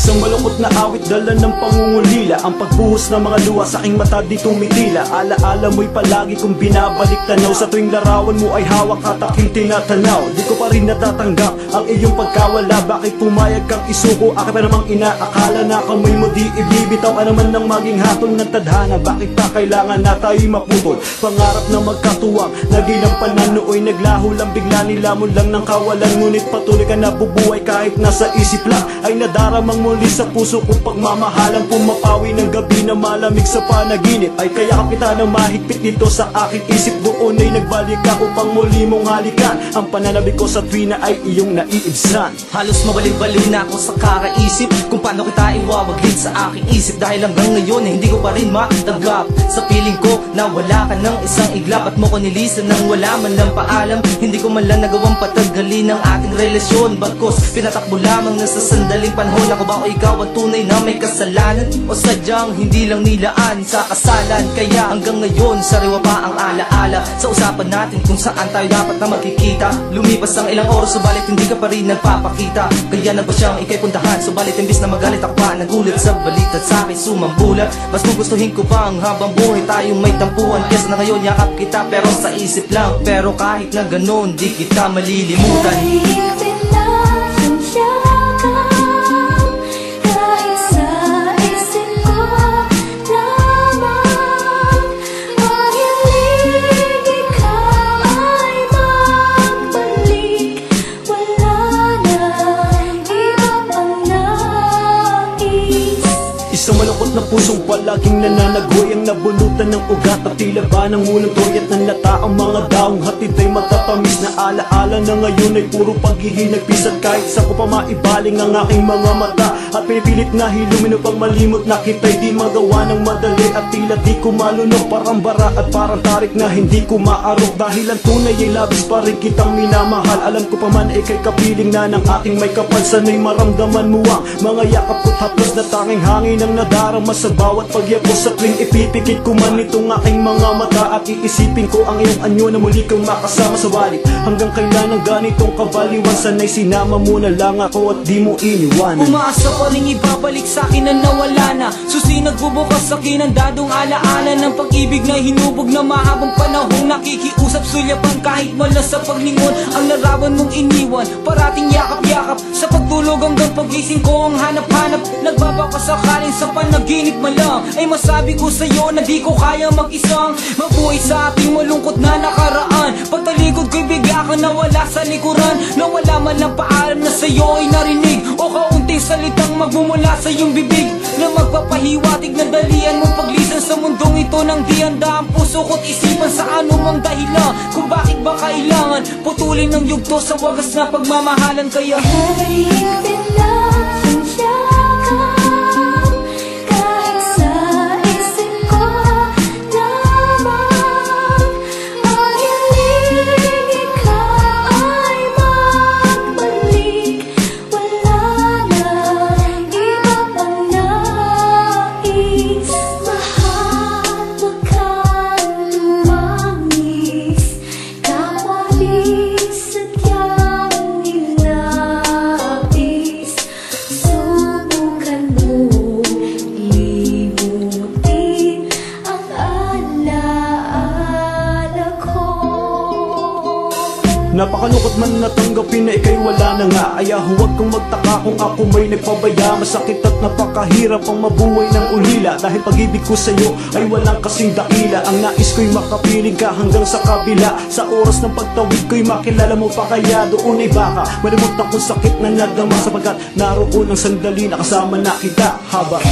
Isang malungkot na awit, dala ng pangungulila. Ang pagbuhos ng mga luha sa aking mata di tumitila. Alaala mo'y palagi kong binabalik tanaw. Sa tuwing larawan mo ay hawak at aking tinatanaw. Di ko pa rin natatanggap ang iyong pagkawala. Bakit pumayag kang isuko? Akin pa namang inaakala na kamay mo di ibibitaw ka naman ng maging hatol ng tadhana. Bakit pa kailangan na tayo'y maputol? Pangarap na magkatuwang naginampanan nooy naglaho lang bigla, nilamon lang ng kawalan. Ngunit patuloy ka nabubuhay kahit nasa isip lang ay nadaramang muli sa puso kong pagmamahalang. Pumapawi ng gabi na malamig sa panaginip ay kaya kita na mahigpit dito sa aking isip. Doon ay nagbalik ako pang muli mong halikan. Ang pananabik ko sa tuwina ay iyong naiibsan. Halos mabaliw-baliw na ako sa kakaisip kung paano kita iwawaglit sa aking isip. Dahil hanggang ngayon ay hindi ko pa rin matanggap sa feeling ko na wala ka ng isang iglap. At mo ko nilisan nang wala man lang paalam. Hindi ko man lang nagawang patagalin ang ating relasyon. Bagkos pinatakbo lamang na sa sandaling panahon. Ako ba o ikaw ang tunay na may kasalanan? O sadyang hindi lang nilaan sa kasalan? Kaya hanggang ngayon sariwa pa ang alaala sa usapan natin kung saan tayo dapat na magkikita. Lumipas ang ilang oras subalit hindi ka pa rin nagpapakita. Kaya na ba siyang ikay puntahan? Subalit imbis na magalit ako pa nagulat sa balita sa akin sumambulat. Mas gugustuhin ko ba ang habang buhay tayong may tampuhan kesa na ngayon yakap kita pero sa isip lang. Pero kahit na ganon di kita malilimutan. Isang malungkot na pusong palaging nananagoy ang nabulutan ng ugat at tila ba ng unang tuyat ng lata. Ang mga daong hatid ay matatamis na alaala na ngayon ay puro paghihinagpis. At kahit sa ko pa maibaling ang aking mga mata at pinipilit na hilumin upang malimot na kita'y di magawa ng madali. At tila di ko malunok, parang bara at parang tarik na hindi ko maarok. Dahil ang tunay ay labis pa rin kitang minamahal. Alam ko pa man ay kay kapiling na ng ating may kapal. Sana'y maramdaman mo ang mga yakap ko't haplos na tanging hangin ang nadarama sa bawat pagyapos. Sa tuwing ipipikit ko man itong aking mga mata at iisipin ko ang iyong anyo na muli kang makasama sa balik. Hanggang kailan ang ganitong kabaliwan? Sana'y sinama mo na lang ako at di mo iniwanan. Umaasa pa rin ibabalik sa'kin na nawala na. Susi nagbubukas sa'kin ang dadong alaala ng pag-ibig na hinubog na mahabang panahon. Nakikiusap sulyapan kahit wala sa paglingon. Ang larawan mong iniwan parating yakap-yakap sa pagtulog hanggang pagising ko ang hanap-hanap. Nagbabaka sakaling sa panaginip man lang ay masabi ko sa'yo na di ko kaya mag-isang mabuhay sa ating malungkot na nakaraan. Pagtalikod ko'y bigla ka nawala sa likuran. Nawala man lang paalam na sa'yo ay narinig o kaunting salitang magmumula sa iyong bibig na magpapahiwatig na dalian mong paglisan sa mundong ito nang di handa ang puso ko't isipan sa anumang dahilan kung bakit ba kailangan putulin ng yugto sa wagas na pagmamahalan. Kaya napakalungkot man natanggapin na ika'y wala na nga. Kaya huwag kang magtaka kung ako may nagpabaya. Masakit at napakahirap ang mabuhay ng ulila. Dahil pag-ibig ko sa'yo ay walang kasing dakila. Ang nais ko'y makapiling ka hanggang sa kabila. Sa oras ng pagtawid ko'y makilala mo pa kaya doon ay baka malimot akong sakit na nadama. Sapagkat naroon ang sandali na kasama na kita habang